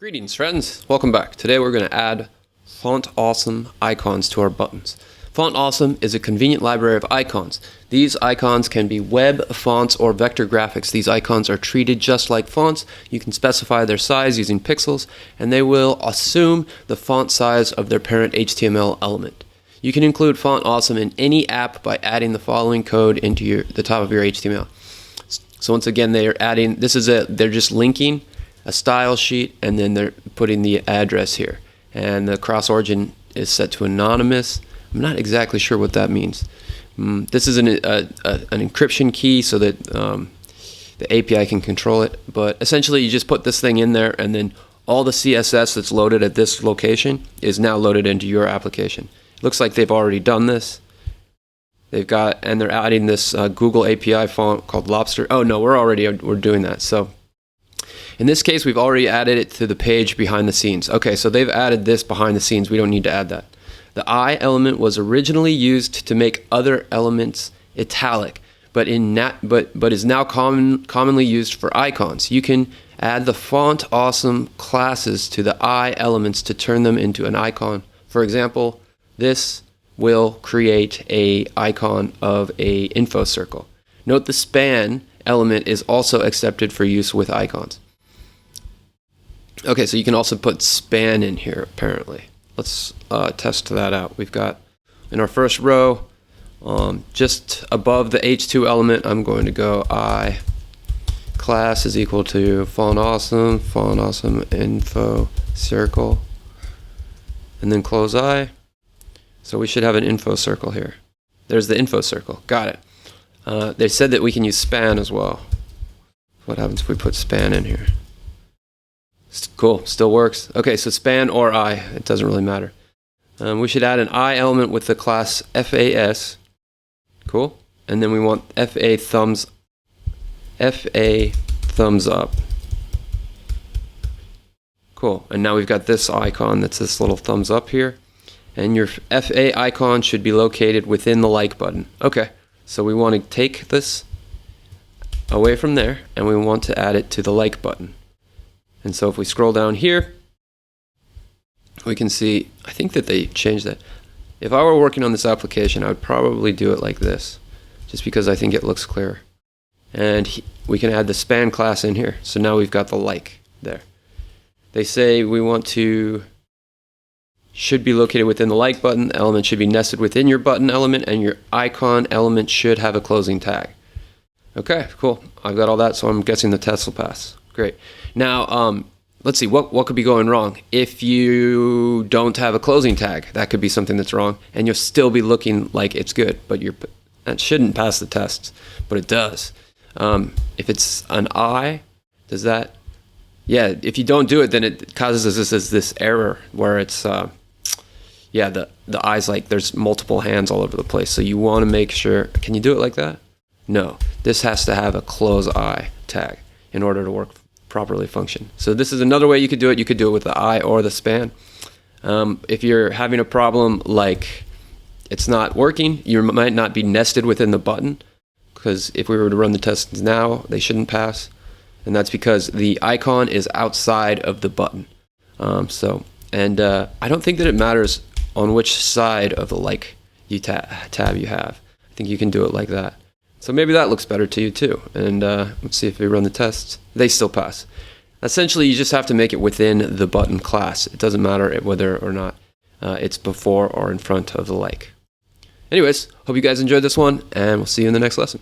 Greetings friends, welcome back. Today we're going to add Font Awesome icons to our buttons. Font Awesome is a convenient library of icons. These icons can be web fonts or vector graphics. These icons are treated just like fonts. You can specify their size using pixels, and they will assume the font size of their parent HTML element. You can include Font Awesome in any app by adding the following code into the top of your HTML. So once again, they're just linking a style sheet, and then they're putting the address here. And the cross origin is set to anonymous. I'm not exactly sure what that means. This is an encryption key so that the API can control it. But essentially, you just put this thing in there, and then all the CSS that's loaded at this location is now loaded into your application. It looks like they've already done this. And they're adding this Google API font called Lobster. Oh no, we're doing that. So in this case, we've already added it to the page behind the scenes. Okay, so they've added this behind the scenes. We don't need to add that. The I element was originally used to make other elements italic, but is now commonly used for icons. You can add the Font Awesome classes to the I elements to turn them into an icon. For example, this will create an icon of an info circle. Note the span element is also accepted for use with icons. Okay, so you can also put span in here, apparently. Let's test that out. We've got, in our first row, just above the H2 element, I'm going to go I class is equal to Font Awesome info circle, and then close I. So we should have an info circle here. There's the info circle. Got it. They said that we can use span as well. What happens if we put span in here? Cool, still works. Okay, so span or I, it doesn't really matter. We should add an I element with the class FAS. Cool. And then we want FA thumbs up. Cool. And now we've got this icon that's this little thumbs up here. And your FA icon should be located within the like button. Okay, so we want to take this away from there, and we want to add it to the like button. And so if we scroll down here, we can see, I think that they changed that. If I were working on this application, I would probably do it like this, just because I think it looks clearer. And we can add the span class in here. So now we've got the like there. They say we want to, should be located within the like button. The element should be nested within your button element, and your icon element should have a closing tag. Okay, cool. I've got all that, so I'm guessing the test will pass. Great. Now, let's see, what could be going wrong? If you don't have a closing tag, that could be something that's wrong, and you'll still be looking like it's good, but that shouldn't pass the tests, but it does. If it's an I, does that? Yeah, if you don't do it, then it causes this error where it's, the I's like there's multiple hands all over the place, so you want to make sure, can you do it like that? No, this has to have a close I tag in order to properly function. So this is another way you could do it. You could do it with the I or the span. If you're having a problem like it's not working, you might not be nested within the button, because if we were to run the tests now, they shouldn't pass. And that's because the icon is outside of the button. I don't think that it matters on which side of the like tab you have. I think you can do it like that. So maybe that looks better to you too. And let's see if we run the tests. They still pass. Essentially, you just have to make it within the button class. It doesn't matter whether or not it's before or in front of the like. Anyways, hope you guys enjoyed this one, and we'll see you in the next lesson.